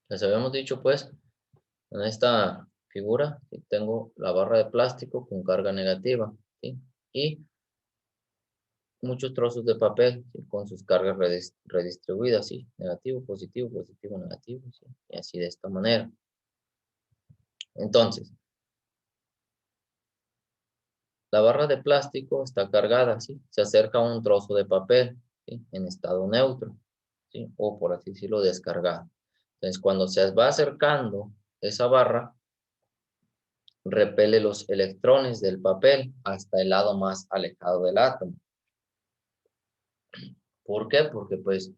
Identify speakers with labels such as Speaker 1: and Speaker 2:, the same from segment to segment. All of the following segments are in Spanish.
Speaker 1: Les habíamos dicho, pues, en esta figura, ¿sí? Tengo la barra de plástico con carga negativa, ¿sí? Y muchos trozos de papel, ¿sí? Con sus cargas redistribuidas, ¿sí? Negativo, positivo, positivo, negativo, ¿sí? Y así de esta manera. Entonces, la barra de plástico está cargada, ¿sí? Se acerca a un trozo de papel, ¿sí? En estado neutro, ¿sí? O por así decirlo, descargado. Entonces, cuando se va acercando esa barra, repele los electrones del papel hasta el lado más alejado del átomo. ¿Por qué? Porque pues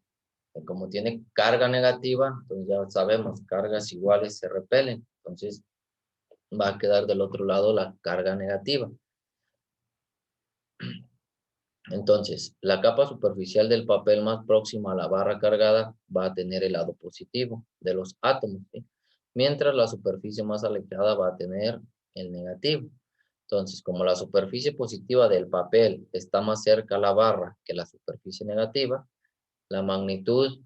Speaker 1: como tiene carga negativa, entonces ya sabemos, cargas iguales se repelen. Entonces va a quedar del otro lado la carga negativa. Entonces, la capa superficial del papel más próxima a la barra cargada va a tener el lado positivo de los átomos, ¿sí? Mientras la superficie más alejada va a tener el negativo. Entonces, como la superficie positiva del papel está más cerca a la barra que la superficie negativa, la magnitud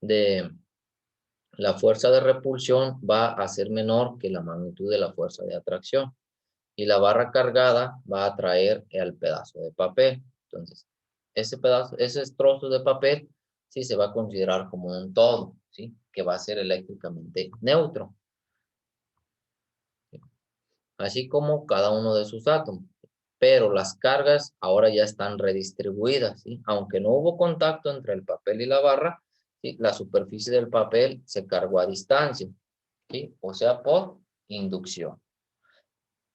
Speaker 1: de la fuerza de repulsión va a ser menor que la magnitud de la fuerza de atracción. Y la barra cargada va a atraer al pedazo de papel. Entonces, ese pedazo, ese trozo de papel, sí se va a considerar como un todo, ¿sí? Que va a ser eléctricamente neutro, así como cada uno de sus átomos. Pero las cargas ahora ya están redistribuidas, ¿sí? Aunque no hubo contacto entre el papel y la barra, ¿sí? La superficie del papel se cargó a distancia, ¿sí? O sea, por inducción.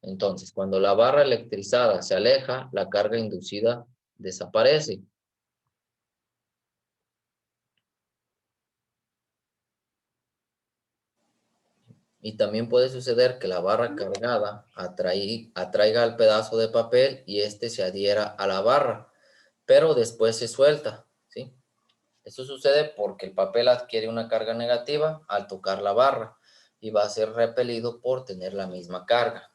Speaker 1: Entonces, cuando la barra electrizada se aleja, la carga inducida desaparece. Y también puede suceder que la barra cargada atraiga al pedazo de papel y éste se adhiera a la barra, pero después se suelta, ¿sí? Esto sucede porque el papel adquiere una carga negativa al tocar la barra y va a ser repelido por tener la misma carga,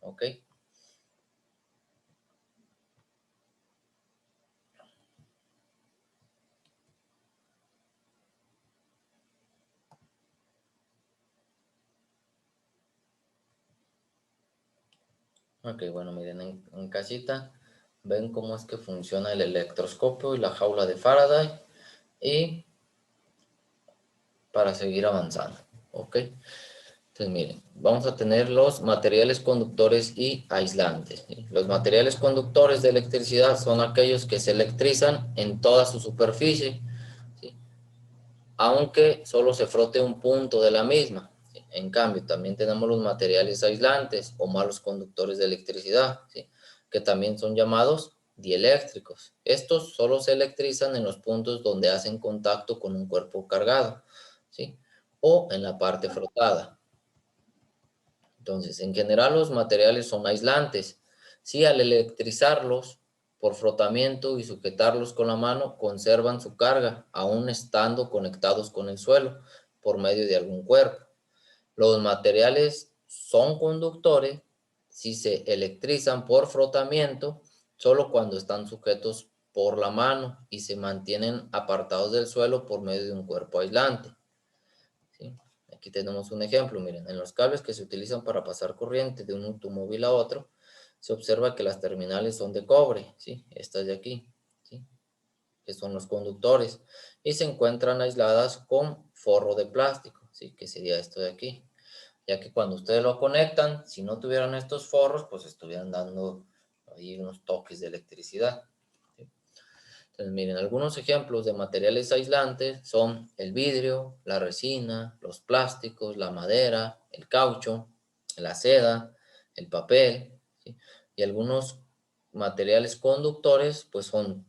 Speaker 1: ¿ok? Ok, bueno, miren, en casita ven cómo es que funciona el electroscopio y la jaula de Faraday y para seguir avanzando, ¿ok? Entonces, miren, vamos a tener los materiales conductores y aislantes, ¿sí? Los materiales conductores de electricidad son aquellos que se electrizan en toda su superficie, ¿sí? Aunque solo se frote un punto de la misma, ¿sí? En cambio, también tenemos los materiales aislantes o malos conductores de electricidad, ¿sí? Que también son llamados dieléctricos. Estos solo se electrizan en los puntos donde hacen contacto con un cuerpo cargado, ¿sí? O en la parte frotada. Entonces, en general los materiales son aislantes. Si al electrizarlos por frotamiento y sujetarlos con la mano, conservan su carga, aún estando conectados con el suelo por medio de algún cuerpo. Los materiales son conductores si se electrizan por frotamiento, solo cuando están sujetos por la mano y se mantienen apartados del suelo por medio de un cuerpo aislante, ¿sí? Aquí tenemos un ejemplo, miren, en los cables que se utilizan para pasar corriente de un automóvil a otro, se observa que las terminales son de cobre, ¿sí? Estas de aquí, ¿sí? Que son los conductores, y se encuentran aisladas con forro de plástico, ¿sí? Que sería esto de aquí, ya que cuando ustedes lo conectan, si no tuvieran estos forros, pues estuvieran dando ahí unos toques de electricidad, ¿sí? Entonces, miren, algunos ejemplos de materiales aislantes son el vidrio, la resina, los plásticos, la madera, el caucho, la seda, el papel, ¿sí? Y algunos materiales conductores, pues son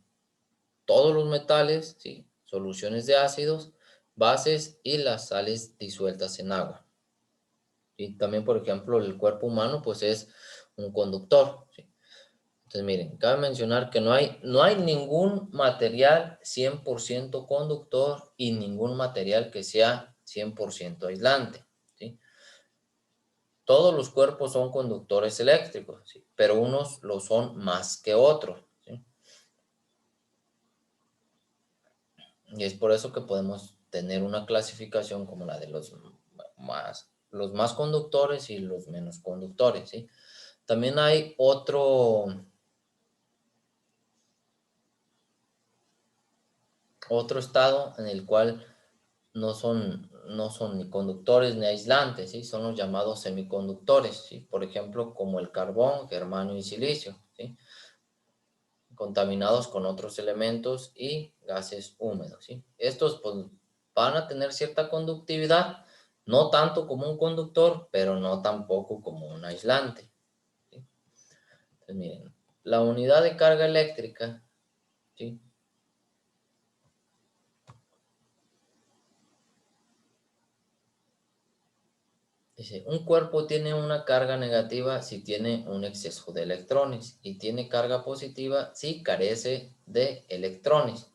Speaker 1: todos los metales, ¿sí? Soluciones de ácidos, bases y las sales disueltas en agua. Y también, por ejemplo, el cuerpo humano, pues es un conductor, ¿sí? Entonces, miren, cabe mencionar que no hay ningún material 100% conductor y ningún material que sea 100% aislante, ¿sí? Todos los cuerpos son conductores eléctricos, ¿sí? Pero unos lo son más que otros, ¿sí? Y es por eso que podemos tener una clasificación como la de los más conductores y los menos conductores, ¿sí? También hay otro estado en el cual no son ni conductores ni aislantes, ¿sí? Son los llamados semiconductores, ¿sí? Por ejemplo, como el carbón, germanio y silicio, ¿sí? Contaminados con otros elementos y gases húmedos, ¿sí? Estos pues, van a tener cierta conductividad, no tanto como un conductor, pero no tampoco como un aislante, ¿sí? Entonces, miren, la unidad de carga eléctrica, ¿sí? Dice, un cuerpo tiene una carga negativa si tiene un exceso de electrones y tiene carga positiva si carece de electrones.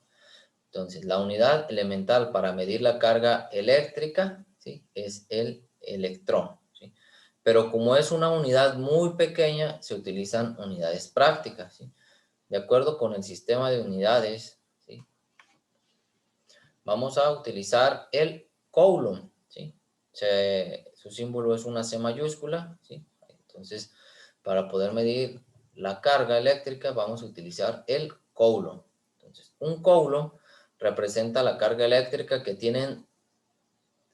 Speaker 1: Entonces, la unidad elemental para medir la carga eléctrica, ¿sí? Es el electrón, ¿sí? Pero como es una unidad muy pequeña, se utilizan unidades prácticas, ¿sí? De acuerdo con el sistema de unidades, ¿sí? Vamos a utilizar el coulomb, ¿sí? Su símbolo es una C mayúscula, ¿sí? Entonces, para poder medir la carga eléctrica, vamos a utilizar el coulomb. Entonces, un coulomb representa la carga eléctrica que tienen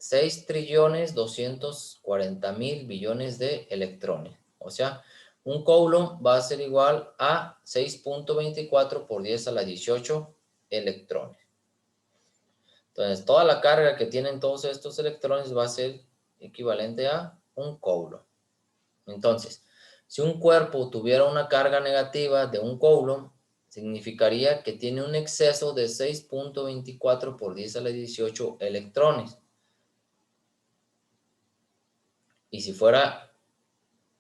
Speaker 1: 6.240.000.000.000 de electrones. O sea, un coulomb va a ser igual a 6.24 por 10 a la 18 electrones. Entonces, toda la carga que tienen todos estos electrones va a ser equivalente a un coulomb. Entonces, si un cuerpo tuviera una carga negativa de un coulomb, significaría que tiene un exceso de 6.24 por 10 a la 18 electrones. Y si fuera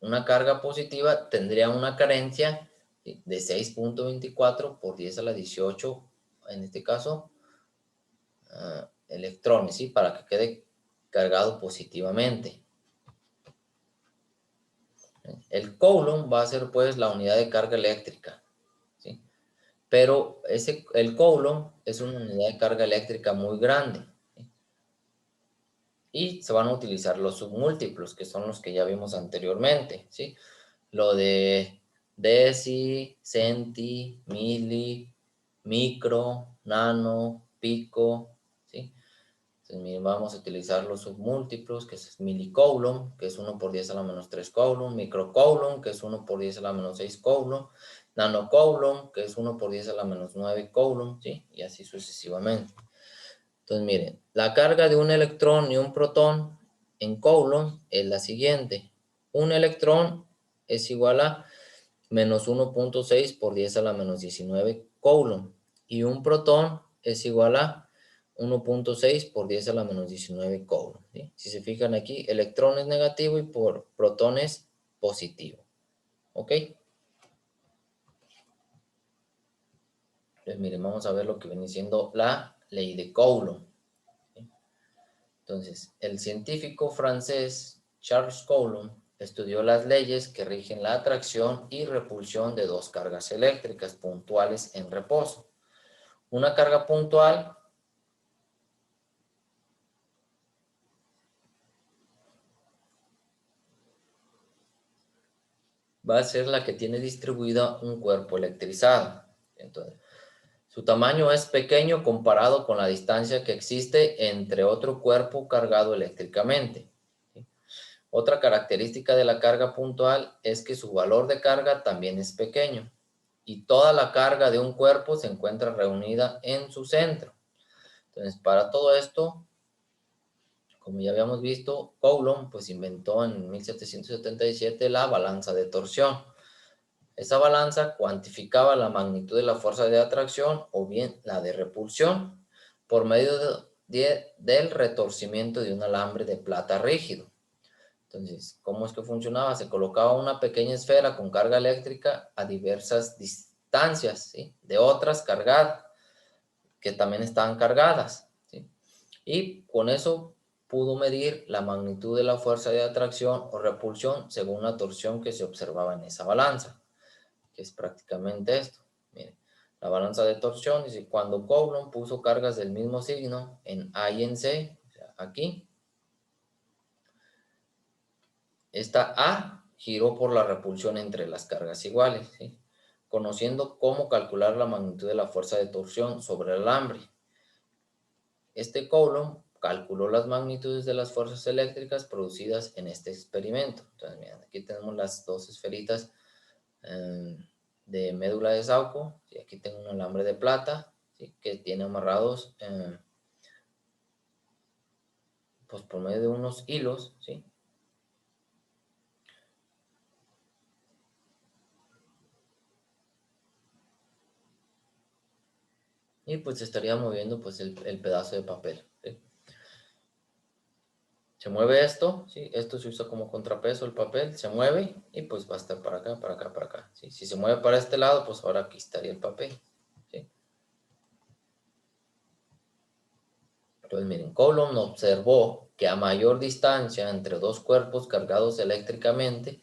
Speaker 1: una carga positiva, tendría una carencia de 6.24 por 10 a la 18, en este caso, electrones, ¿sí? Para que quede cargado positivamente. El coulomb va a ser pues la unidad de carga eléctrica, ¿sí? Pero el coulomb es una unidad de carga eléctrica muy grande, ¿sí? Y se van a utilizar los submúltiplos, que son los que ya vimos anteriormente, ¿sí? Lo de deci, centi, mili, micro, nano, pico, ¿sí? Entonces, miren, vamos a utilizar los submúltiplos, que es milicoulomb, que es 1 por 10 a la menos 3 coulomb, microcoulomb, que es 1 por 10 a la menos 6 coulomb, nanocoulomb, que es 1 por 10 a la menos 9 coulomb, ¿sí? Y así sucesivamente. Entonces, miren, la carga de un electrón y un protón en coulomb es la siguiente. Un electrón es igual a menos 1.6 por 10 a la menos 19 coulomb. Y un protón es igual a 1.6 por 10 a la menos 19 coulomb, ¿sí? Si se fijan aquí, electrón es negativo y por protón es positivo. ¿Ok? Entonces, miren, vamos a ver lo que viene siendo la ley de Coulomb, ¿sí? Entonces, el científico francés Charles Coulomb estudió las leyes que rigen la atracción y repulsión de dos cargas eléctricas puntuales en reposo. Una carga puntual va a ser la que tiene distribuida un cuerpo electrizado. Entonces, su tamaño es pequeño comparado con la distancia que existe entre otro cuerpo cargado eléctricamente. Otra característica de la carga puntual es que su valor de carga también es pequeño y toda la carga de un cuerpo se encuentra reunida en su centro. Entonces, para todo esto, como ya habíamos visto, Coulomb pues inventó en 1777 la balanza de torsión. Esa balanza cuantificaba la magnitud de la fuerza de atracción o bien la de repulsión por medio del retorcimiento de un alambre de plata rígido. Entonces, ¿cómo es que funcionaba? Se colocaba una pequeña esfera con carga eléctrica a diversas distancias, ¿sí? De otras cargadas, que también estaban cargadas, ¿sí? Y con eso pudo medir la magnitud de la fuerza de atracción o repulsión según la torsión que se observaba en esa balanza, que es prácticamente esto. Miren, La balanza de torsión dice, cuando Coulomb puso cargas del mismo signo en A y en C, o sea, aquí, esta A giró por la repulsión entre las cargas iguales, ¿sí? Conociendo cómo calcular la magnitud de la fuerza de torsión sobre el alambre. Este Coulomb calculó las magnitudes de las fuerzas eléctricas producidas en este experimento. Entonces, miren, aquí tenemos las dos esferitas de médula de Sauco, y aquí tengo un alambre de plata, ¿sí? Que tiene amarrados pues por medio de unos hilos, ¿sí? Y pues estaría moviendo pues el pedazo de papel, ¿sí? Se mueve esto, ¿sí? Esto se usa como contrapeso, el papel se mueve y pues va a estar para acá, para acá, para acá, ¿sí? Si se mueve para este lado, pues ahora aquí estaría el papel, ¿sí? Entonces miren, Coulomb observó que a mayor distancia entre dos cuerpos cargados eléctricamente,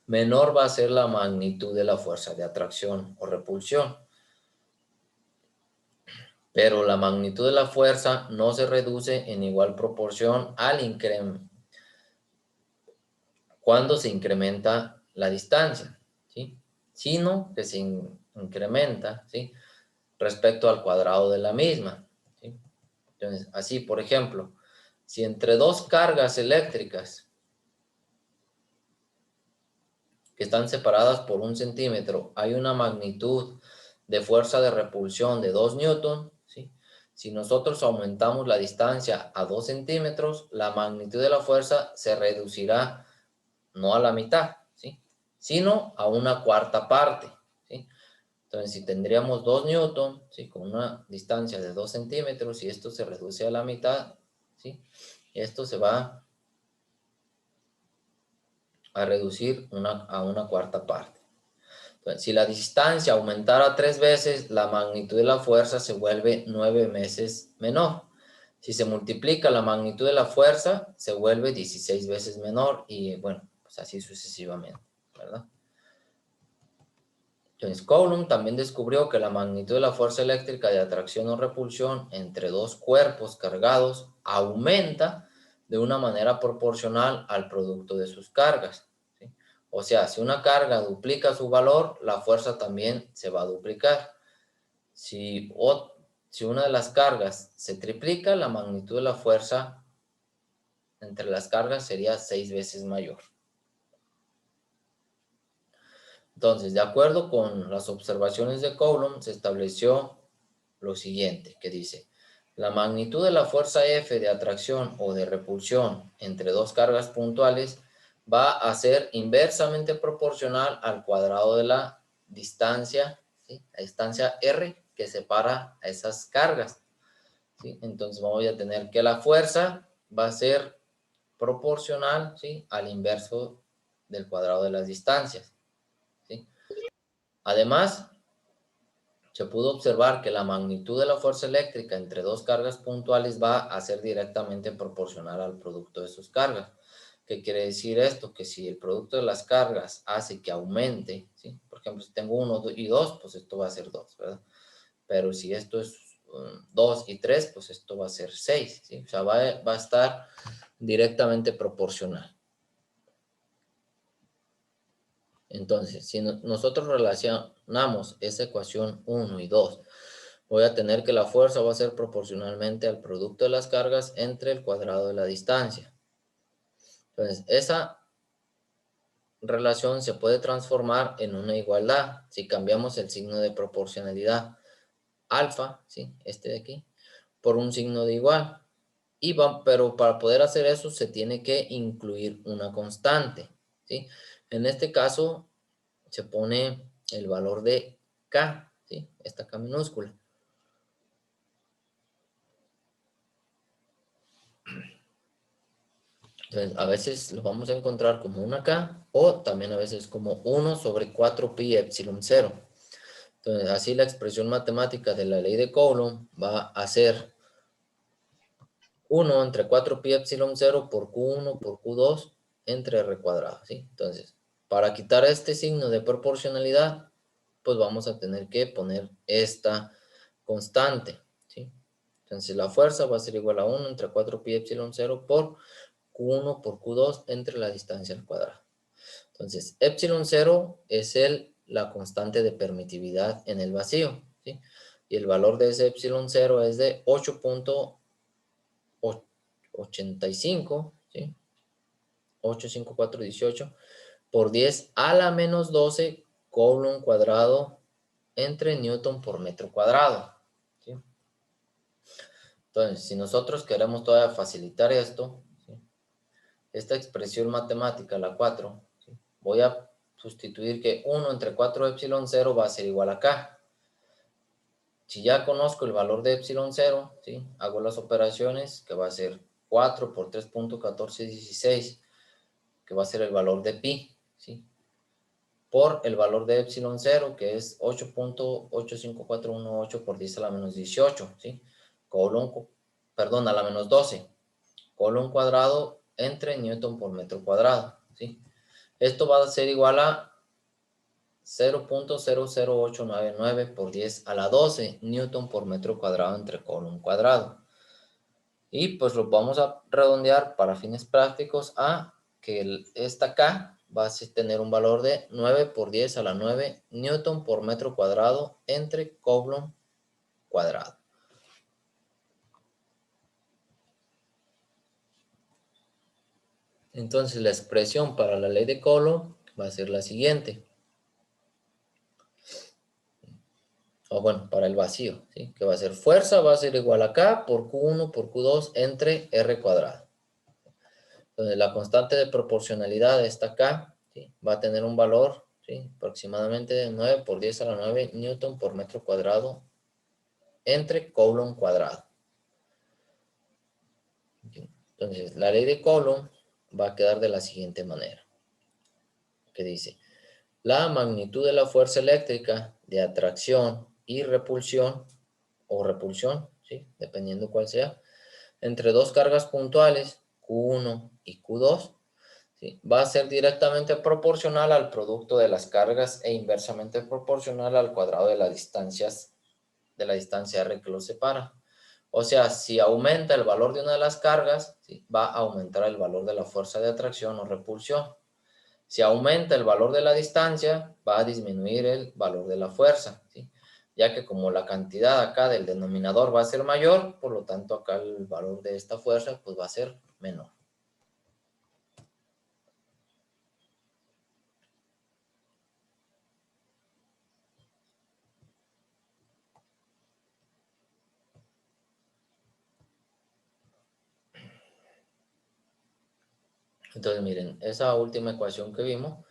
Speaker 1: menor va a ser la magnitud de la fuerza de atracción o repulsión. Pero la magnitud de la fuerza no se reduce en igual proporción al incremento cuando se incrementa la distancia, ¿sí? Sino que se incrementa, ¿sí? Respecto al cuadrado de la misma, ¿sí? Entonces, así, por ejemplo, si entre dos cargas eléctricas que están separadas por 1 centímetro hay una magnitud de fuerza de repulsión de 2 newton, ¿sí? Si nosotros aumentamos la distancia a 2 centímetros, la magnitud de la fuerza se reducirá no a la mitad, ¿sí? Sino a una cuarta parte, ¿sí? Entonces, si tendríamos 2 newton, ¿sí? Con una distancia de 2 centímetros y esto se reduce a la mitad, ¿sí? Esto se va a reducir a una cuarta parte. Entonces, si la distancia aumentara 3 veces, la magnitud de la fuerza se vuelve 9 veces menor. Si se multiplica la magnitud de la fuerza, se vuelve 16 veces menor y bueno, pues así sucesivamente, ¿verdad? Entonces, Coulomb también descubrió que la magnitud de la fuerza eléctrica de atracción o repulsión entre dos cuerpos cargados aumenta de una manera proporcional al producto de sus cargas, ¿sí? O sea, si una carga duplica su valor, la fuerza también se va a duplicar. Si una de las cargas se triplica, la magnitud de la fuerza entre las cargas sería 6 veces mayor. Entonces, de acuerdo con las observaciones de Coulomb, se estableció lo siguiente, que dice, la magnitud de la fuerza F de atracción o de repulsión entre dos cargas puntuales va a ser inversamente proporcional al cuadrado de la distancia, ¿sí? La distancia R que separa a esas cargas, ¿sí? Entonces vamos a tener que la fuerza va a ser proporcional, ¿sí? Al inverso del cuadrado de las distancias, ¿sí? Además, se pudo observar que la magnitud de la fuerza eléctrica entre dos cargas puntuales va a ser directamente proporcional al producto de sus cargas. ¿Qué quiere decir esto? Que si el producto de las cargas hace que aumente, ¿sí? Por ejemplo, si tengo 1 y 2, pues esto va a ser 2, ¿verdad? Pero si esto es 2 y 3, pues esto va a ser 6, ¿sí? O sea, va a estar directamente proporcional. Entonces, si nosotros relacionamos esa ecuación 1 y 2, voy a tener que la fuerza va a ser proporcionalmente al producto de las cargas entre el cuadrado de la distancia. Entonces, esa relación se puede transformar en una igualdad si cambiamos el signo de proporcionalidad alfa, ¿sí? Este de aquí, por un signo de igual. Pero para poder hacer eso se tiene que incluir una constante, ¿sí? En este caso se pone el valor de K, ¿sí? Esta K minúscula. Entonces, a veces lo vamos a encontrar como una K o también a veces como 1 sobre 4 pi epsilon 0. Entonces, así la expresión matemática de la ley de Coulomb va a ser 1 entre 4 pi epsilon 0 por Q1 por Q2 entre R cuadrado, ¿sí? Entonces, para quitar este signo de proporcionalidad, pues vamos a tener que poner esta constante, ¿sí? Entonces la fuerza va a ser igual a 1 entre 4 pi epsilon 0 por Q1 por Q2 entre la distancia al cuadrado. Entonces, epsilon 0 es la constante de permitividad en el vacío, ¿sí? Y el valor de ese epsilon 0 es de 8.85, ¿sí? 85418 por 10 a la menos 12 Coulomb cuadrado entre Newton por metro cuadrado, ¿sí? Entonces, si nosotros queremos todavía facilitar esto, ¿sí? Esta expresión matemática, la 4, ¿sí? Voy a sustituir que 1 entre 4 epsilon 0 va a ser igual a K. Si ya conozco el valor de epsilon 0, ¿sí? Hago las operaciones, que va a ser 4 por 3.1416, que va a ser el valor de pi, ¿sí? Por el valor de epsilon 0, que es 8.85418 por 10 a la menos 18, ¿sí? Perdón, a la menos 12. Coulomb cuadrado entre Newton por metro cuadrado, ¿sí? Esto va a ser igual a 0.00899 por 10 a la 12 Newton por metro cuadrado entre Coulomb cuadrado. Y pues lo vamos a redondear para fines prácticos a que esta K va a tener un valor de 9 por 10 a la 9 Newton por metro cuadrado entre Coulomb cuadrado. Entonces la expresión para la ley de Coulomb va a ser la siguiente. O bueno, para el vacío, ¿sí? Que va a ser fuerza, va a ser igual a K por Q1 por Q2 entre R cuadrado. Entonces la constante de proporcionalidad de esta K, ¿sí? Va a tener un valor, ¿sí? Aproximadamente de 9 por 10 a la 9 Newton por metro cuadrado entre Coulomb cuadrado. Entonces la ley de Coulomb va a quedar de la siguiente manera. Que dice, la magnitud de la fuerza eléctrica de atracción y repulsión, o repulsión, ¿sí? Dependiendo cuál sea, entre dos cargas puntuales, Q1 y Q2, ¿sí? Va a ser directamente proporcional al producto de las cargas e inversamente proporcional al cuadrado de las distancias, de la distancia R que los separa. O sea, si aumenta el valor de una de las cargas, ¿sí? Va a aumentar el valor de la fuerza de atracción o repulsión. Si aumenta el valor de la distancia, va a disminuir el valor de la fuerza, ¿sí? Ya que como la cantidad acá del denominador va a ser mayor, por lo tanto acá el valor de esta fuerza pues va a ser menor. Entonces miren, esa última ecuación que vimos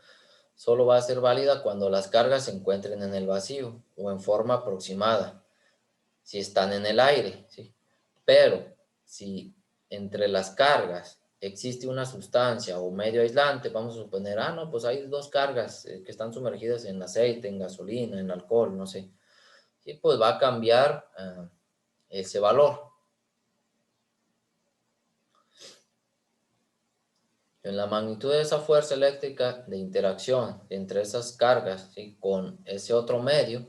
Speaker 1: solo va a ser válida cuando las cargas se encuentren en el vacío o en forma aproximada, si están en el aire, ¿sí? Pero si entre las cargas existe una sustancia o medio aislante, vamos a suponer, no, pues hay dos cargas que están sumergidas en aceite, en gasolina, en alcohol, no sé. Sí, pues va a cambiar ese valor. En la magnitud de esa fuerza eléctrica de interacción entre esas cargas, ¿sí? Con ese otro medio,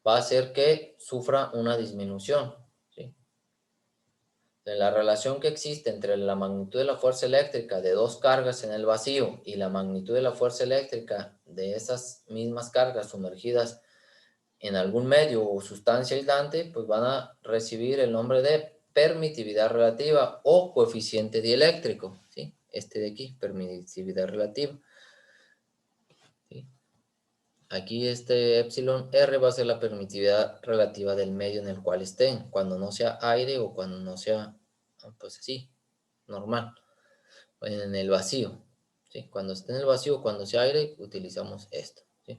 Speaker 1: va a hacer que sufra una disminución, ¿sí? En la relación que existe entre la magnitud de la fuerza eléctrica de dos cargas en el vacío y la magnitud de la fuerza eléctrica de esas mismas cargas sumergidas en algún medio o sustancia aislante, pues van a recibir el nombre de permitividad relativa o coeficiente dieléctrico, ¿sí? Este de aquí, permitividad relativa, ¿sí? Aquí este epsilon R va a ser la permitividad relativa del medio en el cual estén, cuando no sea aire o cuando no sea, pues así, normal, en el vacío, ¿sí? Cuando esté en el vacío, cuando sea aire, utilizamos esto, ¿sí?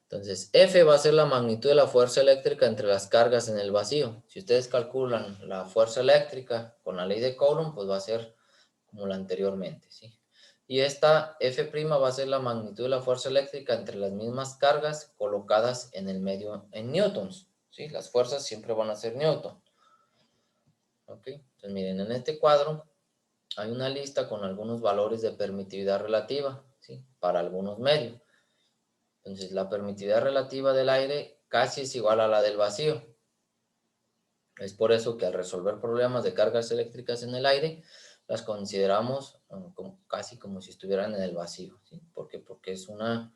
Speaker 1: Entonces, F va a ser la magnitud de la fuerza eléctrica entre las cargas en el vacío. Si ustedes calculan la fuerza eléctrica con la ley de Coulomb, pues va a ser como la anteriormente, ¿sí? Y esta F' va a ser la magnitud de la fuerza eléctrica entre las mismas cargas colocadas en el medio en newtons, ¿sí? Las fuerzas siempre van a ser newton. ¿Ok? Entonces, miren, en este cuadro hay una lista con algunos valores de permitividad relativa, ¿sí? Para algunos medios. Entonces, la permitividad relativa del aire casi es igual a la del vacío. Es por eso que al resolver problemas de cargas eléctricas en el aire, las consideramos casi como si estuvieran en el vacío, ¿sí? ¿Por qué? Porque es una...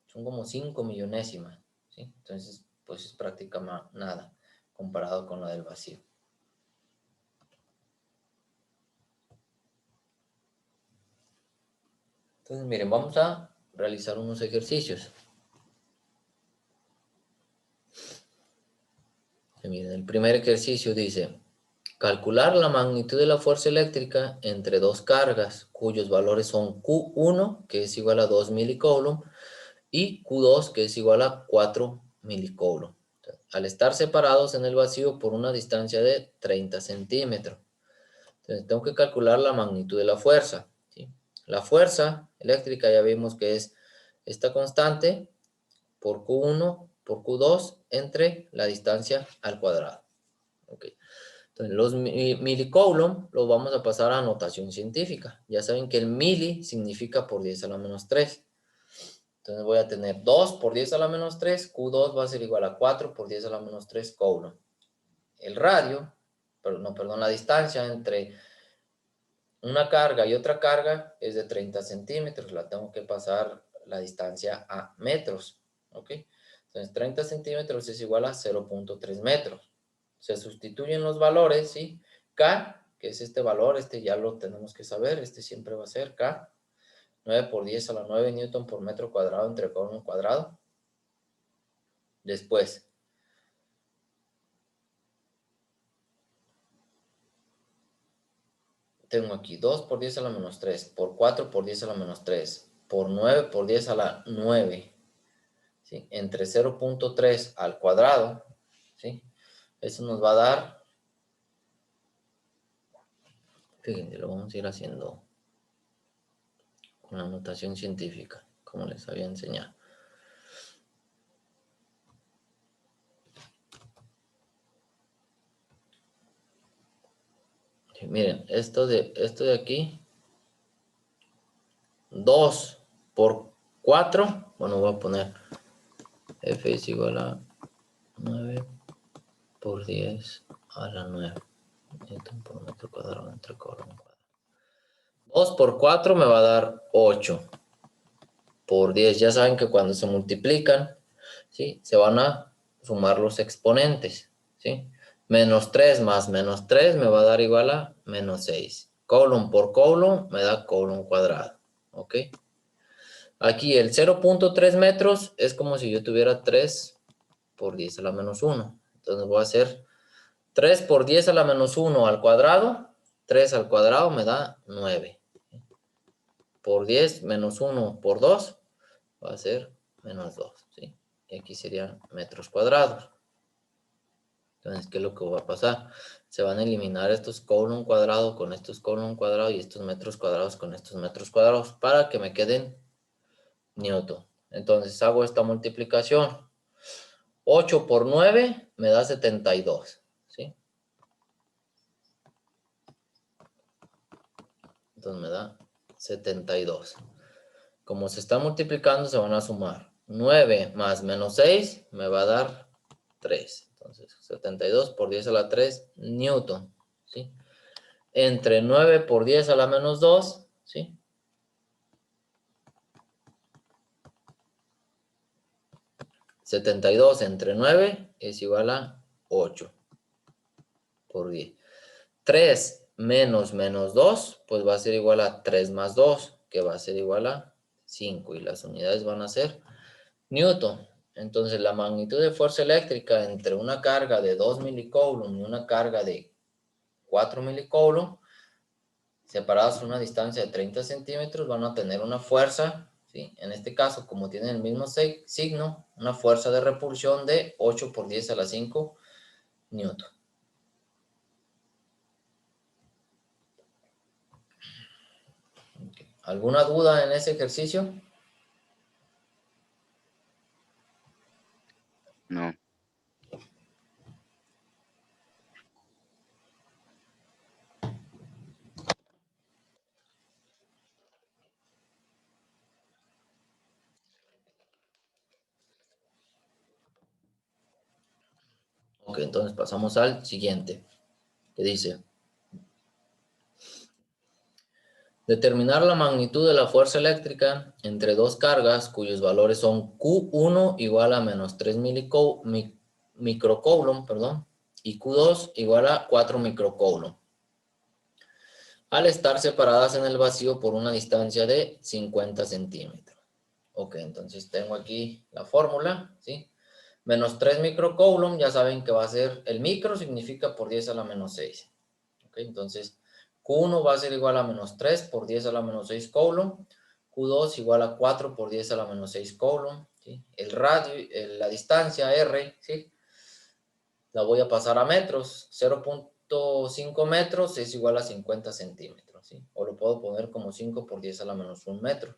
Speaker 1: son como 5 millonésimas, ¿sí? Entonces, pues es prácticamente nada comparado con la del vacío. Entonces, miren, vamos a realizar unos ejercicios. Miren, el primer ejercicio dice, calcular la magnitud de la fuerza eléctrica entre dos cargas, cuyos valores son Q1, que es igual a 2 milicoulomb, y Q2, que es igual a 4 milicoulomb. Al estar separados en el vacío por una distancia de 30 centímetros. Entonces, tengo que calcular la magnitud de la fuerza, ¿sí? La fuerza eléctrica ya vimos que es esta constante por Q1 por Q2 entre la distancia al cuadrado. Okay. Entonces, los milicoulomb los vamos a pasar a notación científica. Ya saben que el mili significa por 10 a la menos 3. Entonces voy a tener 2 por 10 a la menos 3, Q2 va a ser igual a 4 por 10 a la menos 3 coulomb. El radio, perdón, la distancia entre una carga y otra carga es de 30 centímetros, la tengo que pasar la distancia a metros, ¿ok? Entonces 30 centímetros es igual a 0.3 metros. Se sustituyen los valores, ¿sí? K, que es este valor, este ya lo tenemos que saber, este siempre va a ser K, 9 por 10 a la 9 newton por metro cuadrado entre coulomb cuadrado. Después, tengo aquí 2 por 10 a la menos 3, por 4 por 10 a la menos 3, por 9 por 10 a la 9, ¿sí? Entre 0.3 al cuadrado, ¿sí? Eso nos va a dar, fíjense, lo vamos a ir haciendo con la notación científica, como les había enseñado. Sí, miren, esto de aquí, 2 por 4, bueno, voy a poner F es igual a 9 por 10 a la 9 newton por metro cuadrado entre coulomb cuadrado. 2 por 4 me va a dar 8 por 10. Ya saben que cuando se multiplican, ¿sí? Se van a sumar los exponentes, ¿sí? Menos 3 más menos 3 me va a dar igual a menos 6. Coulomb por coulomb me da coulomb cuadrado, ¿ok? Aquí el 0.3 metros es como si yo tuviera 3 por 10 a la menos 1. Entonces voy a hacer 3 por 10 a la menos 1 al cuadrado. 3 al cuadrado me da 9. Por 10 menos 1 por 2 va a ser menos 2, ¿sí? Y aquí serían metros cuadrados. Entonces, ¿qué es lo que va a pasar? Se van a eliminar estos coulomb cuadrado con estos coulomb cuadrado y estos metros cuadrados con estos metros cuadrados para que me queden newton. Entonces, hago esta multiplicación. 8 por 9 me da 72, ¿sí? Entonces me da 72. Como se está multiplicando, se van a sumar. 9 más menos 6 me va a dar 3. Entonces, 72 por 10 a la 3 newton, ¿sí? Entre 9 por 10 a la menos 2, ¿sí? $72 entre 9 es igual a 8 por 10. 3 menos menos 2, pues va a ser igual a 3 más 2, que va a ser igual a 5. Y las unidades van a ser newton. Entonces, la magnitud de fuerza eléctrica entre una carga de 2 milicoulomb y una carga de 4 milicoulomb, separadas a una distancia de 30 centímetros, van a tener una fuerza, ¿sí? En este caso, como tienen el mismo signo, una fuerza de repulsión de 8 por 10 a la 5 newton. Okay. ¿Alguna duda en ese ejercicio?
Speaker 2: No.
Speaker 1: Ok, entonces pasamos al siguiente, que dice, determinar la magnitud de la fuerza eléctrica entre dos cargas cuyos valores son Q1 igual a menos 3 microcoulomb, perdón, y Q2 igual a 4 microcoulomb, al estar separadas en el vacío por una distancia de 50 centímetros. Ok, entonces tengo aquí la fórmula, ¿sí? Menos 3 microcoulomb, ya saben que va a ser, el micro significa por 10 a la menos 6. Ok, entonces Q1 va a ser igual a menos 3 por 10 a la menos 6 coulomb. Q2 igual a 4 por 10 a la menos 6 coulomb. ¿Sí? El radio, la distancia R, ¿sí? La voy a pasar a metros. 0.5 metros es igual a 50 centímetros. ¿Sí? O lo puedo poner como 5 por 10 a la menos 1 metro.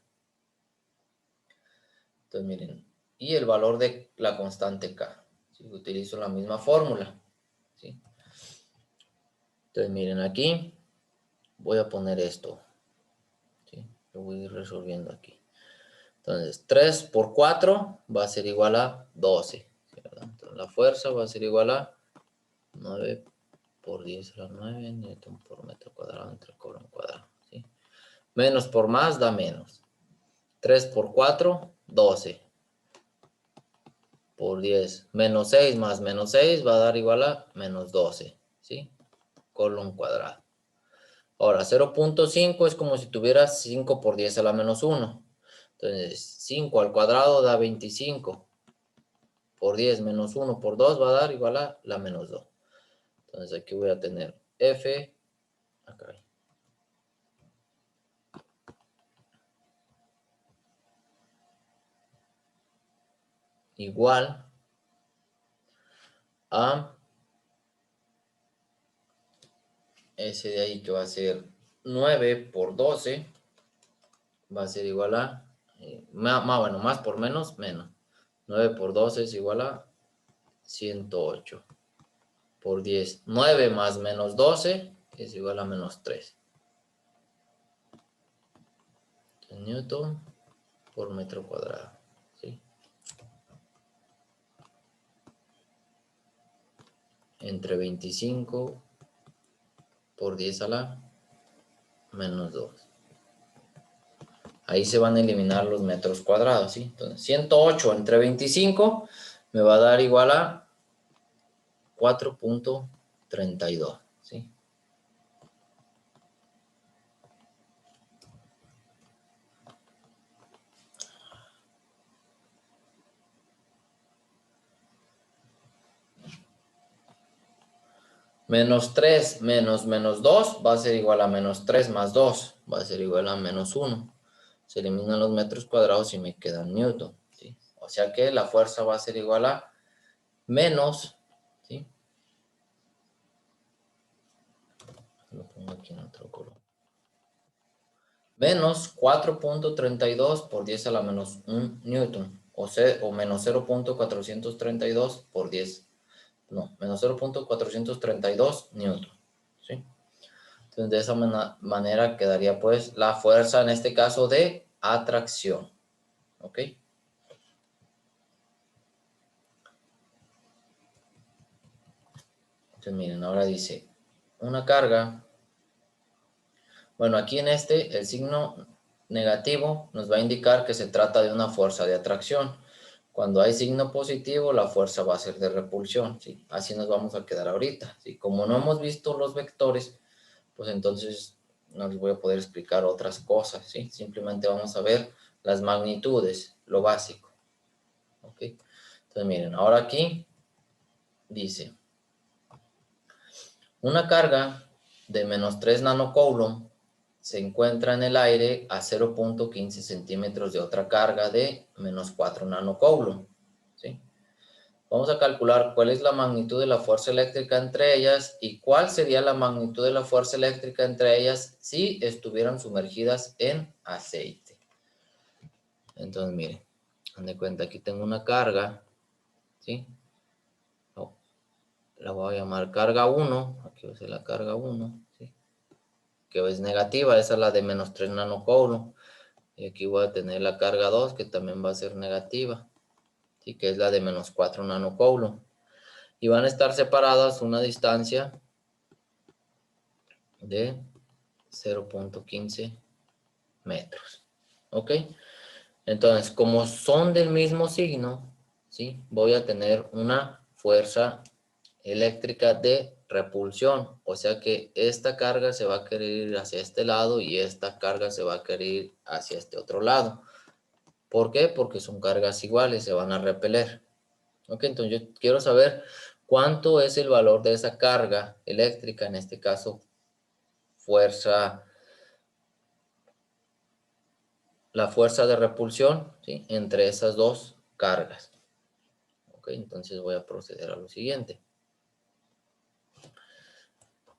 Speaker 1: Entonces miren, y el valor de la constante K. ¿Sí? Utilizo la misma fórmula. ¿Sí? Entonces miren aquí, voy a poner esto. ¿Sí? Lo voy a ir resolviendo aquí. Entonces 3 por 4 va a ser igual a 12. ¿Sí? Entonces la fuerza va a ser igual a 9 por 10 a la 9 newton por metro cuadrado entre coulomb cuadrado. ¿Sí? Menos por más da menos. 3 por 4, 12. Por 10, menos 6 más menos 6 va a dar igual a menos 12, ¿sí? Coulomb cuadrado. Ahora, 0.5 es como si tuvieras 5 por 10 a la menos 1. Entonces, 5 al cuadrado da 25. Por 10 menos 1 por 2 va a dar igual a la menos 2. Entonces, aquí voy a tener F, acá, igual a ese de ahí que va a ser 9 por 12, va a ser igual a, bueno, más por menos, menos. 9 por 12 es igual a 108 por 10. 9 más menos 12 es igual a menos 3. Newton por metro cuadrado. ¿Sí? Entre 25 por 10 a la menos 2. Ahí se van a eliminar los metros cuadrados, ¿sí? Entonces, 108 entre 25 me va a dar igual a 4.32, ¿sí? Menos 3 menos menos 2 va a ser igual a menos 3 más 2, va a ser igual a menos 1. Se eliminan los metros cuadrados y me queda Newton, ¿sí? O sea que la fuerza va a ser igual a menos, ¿sí? Lo pongo aquí en otro color. Menos 4.32 por 10 a la menos 1 Newton. O menos 0.432 por 10. No, menos 0.432 Newton, ¿sí? Entonces, de esa manera quedaría pues la fuerza, en este caso, de atracción. ¿Ok? Entonces, miren, ahora dice, una carga. Bueno, aquí en este, el signo negativo nos va a indicar que se trata de una fuerza de atracción. Cuando hay signo positivo, la fuerza va a ser de repulsión, ¿sí? Así nos vamos a quedar ahorita, ¿sí? Como no hemos visto los vectores, pues entonces no les voy a poder explicar otras cosas, ¿sí? Simplemente vamos a ver las magnitudes, lo básico, ¿ok? Entonces miren, ahora aquí dice, una carga de menos 3 nanocoulomb se encuentra en el aire a 0.15 centímetros de otra carga de menos 4 nanocoulomb, ¿sí? Vamos a calcular cuál es la magnitud de la fuerza eléctrica entre ellas y cuál sería la magnitud de la fuerza eléctrica entre ellas si estuvieran sumergidas en aceite. Entonces, miren, dan de cuenta, aquí tengo una carga, ¿sí? La voy a llamar carga 1, aquí va a ser la carga 1, ¿sí? Que es negativa, esa es la de menos 3 nanocoulomb. Y aquí voy a tener la carga 2, que también va a ser negativa, ¿sí? Que es la de menos 4 nanocoulomb. y van a estar separadas una distancia de 0.15 metros. ¿Ok? Entonces, como son del mismo signo, ¿sí? Voy a tener una fuerza eléctrica de repulsión. O sea que esta carga se va a querer ir hacia este lado y esta carga se va a querer ir hacia este otro lado. ¿Por qué? Porque son cargas iguales, se van a repeler. ¿Ok? Entonces yo quiero saber cuánto es el valor de esa carga eléctrica, en este caso la fuerza de repulsión, ¿sí? Entre esas dos cargas. ¿Ok? Entonces voy a proceder a lo siguiente.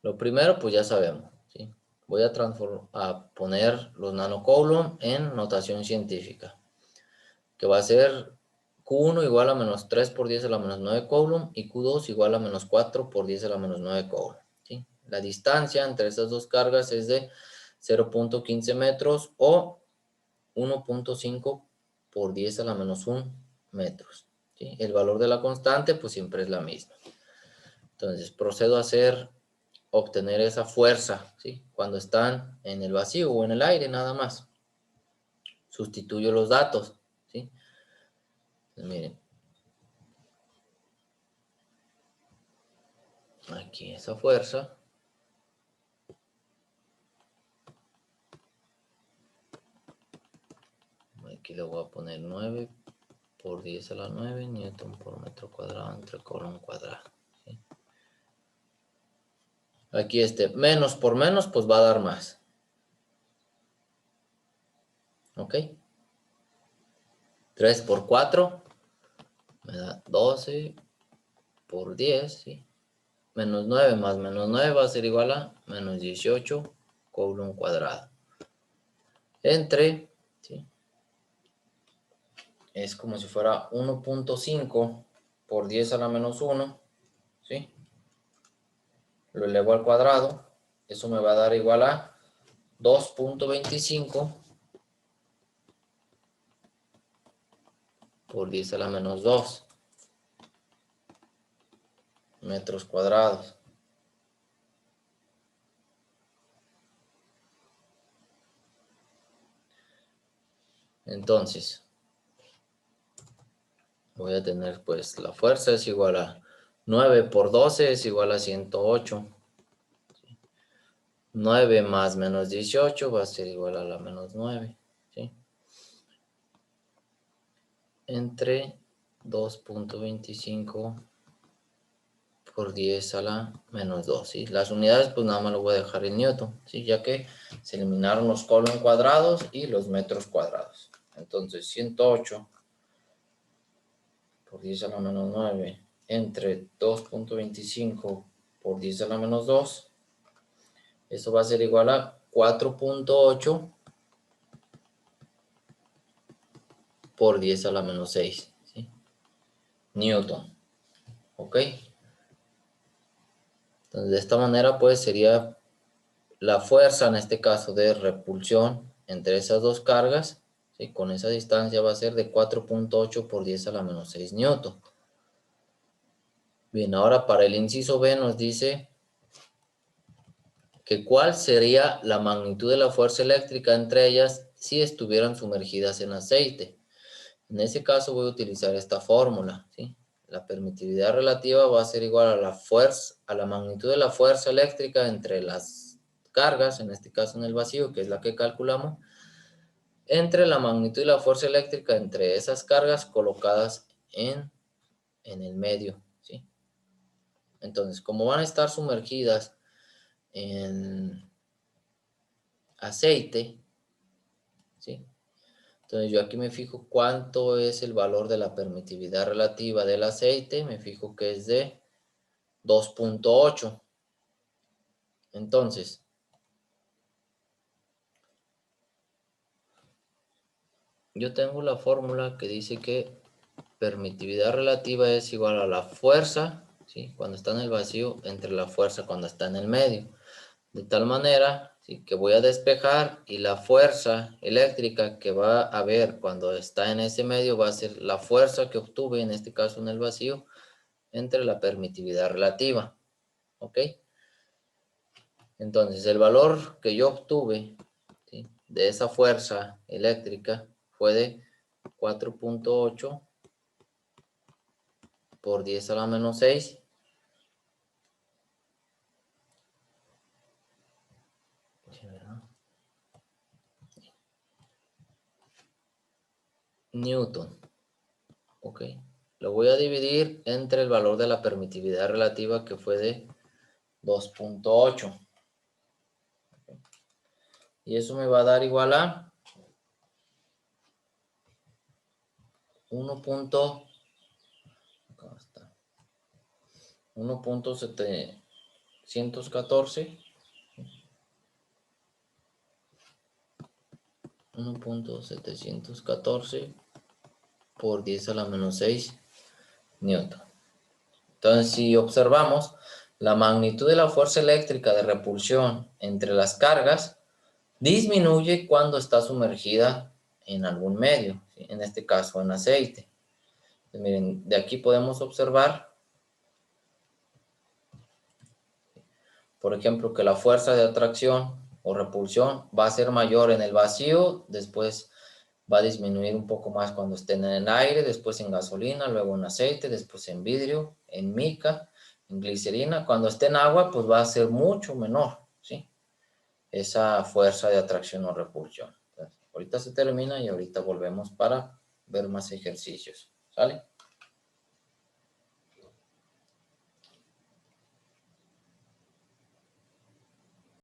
Speaker 1: Lo primero, pues ya sabemos, ¿sí? Voy a poner los nanocoulomb en notación científica, que va a ser Q1 igual a menos 3 por 10 a la menos 9 coulomb y Q2 igual a menos 4 por 10 a la menos 9 coulomb, ¿sí? La distancia entre estas dos cargas es de 0.15 metros o 1.5 por 10 a la menos 1 metros, ¿sí? El valor de la constante pues siempre es la misma. Entonces procedo a obtener esa fuerza, ¿sí? Cuando están en el vacío o en el aire nada más. Sustituyo los datos, ¿sí? Entonces, miren. Aquí esa fuerza. Aquí le voy a poner 9 por 10 a la 9 newton por metro cuadrado entre coulomb cuadrado, ¿sí? Aquí menos por menos pues va a dar más. ¿Ok? 3 por 4 me da 12 por 10, ¿sí? Menos 9 más menos 9 va a ser igual a menos 18 coulomb cuadrado. Entre, ¿sí? Es como si fuera 1.5 por 10 a la menos 1, ¿sí? Lo elevo al cuadrado. Eso me va a dar igual a 2.25 por 10 a la menos 2 metros cuadrados. Entonces, voy a tener pues la fuerza es igual a 9 por 12 es igual a 108. 9 más menos 18 va a ser igual a la menos 9, ¿sí? Entre 2.25 por 10 a la menos 2, ¿sí? Las unidades pues nada más lo voy a dejar en newton, ¿sí? Ya que se eliminaron los coulomb cuadrados y los metros cuadrados. Entonces 108 por 10 a la menos 9 entre 2.25 por 10 a la menos 2. Eso va a ser igual a 4.8 por 10 a la menos 6, ¿sí? Newton. ¿Ok? Entonces de esta manera pues sería la fuerza en este caso de repulsión entre esas dos cargas, ¿sí? Con esa distancia va a ser de 4.8 por 10 a la menos 6 newton. Bien, ahora para el inciso B nos dice que cuál sería la magnitud de la fuerza eléctrica entre ellas si estuvieran sumergidas en aceite. En ese caso voy a utilizar esta fórmula, ¿sí? La permitividad relativa va a ser igual a la fuerza, a la magnitud de la fuerza eléctrica entre las cargas, en este caso en el vacío, que es la que calculamos, entre la magnitud y la fuerza eléctrica entre esas cargas colocadas en el medio, ¿sí? Entonces, como van a estar sumergidas en aceite, ¿sí? Entonces yo aquí me fijo cuánto es el valor de la permitividad relativa del aceite, me fijo que es de 2.8. Entonces, yo tengo la fórmula que dice que permitividad relativa es igual a la fuerza, ¿sí? Cuando está en el vacío, entre la fuerza cuando está en el medio. De tal manera, ¿sí? Que voy a despejar y la fuerza eléctrica que va a haber cuando está en ese medio va a ser la fuerza que obtuve, en este caso en el vacío, entre la permitividad relativa. ¿Ok? Entonces, el valor que yo obtuve, ¿sí?, de esa fuerza eléctrica fue de 4.8 por 10 a la menos 6 Newton. Ok. Lo voy a dividir entre el valor de la permitividad relativa, que fue de 2.8. Y eso me va a dar igual a 1.714 por 10 a la menos 6 newton. Entonces, si observamos, la magnitud de la fuerza eléctrica de repulsión entre las cargas disminuye cuando está sumergida en algún medio, ¿sí?, en este caso en aceite. Entonces, miren, de aquí podemos observar, por ejemplo, que la fuerza de atracción o repulsión va a ser mayor en el vacío, después va a disminuir un poco más cuando esté en el aire, después en gasolina, luego en aceite, después en vidrio, en mica, en glicerina. Cuando esté en agua, pues va a ser mucho menor, ¿sí?, esa fuerza de atracción o repulsión. Entonces, ahorita se termina y ahorita volvemos para ver más ejercicios. ¿Sale?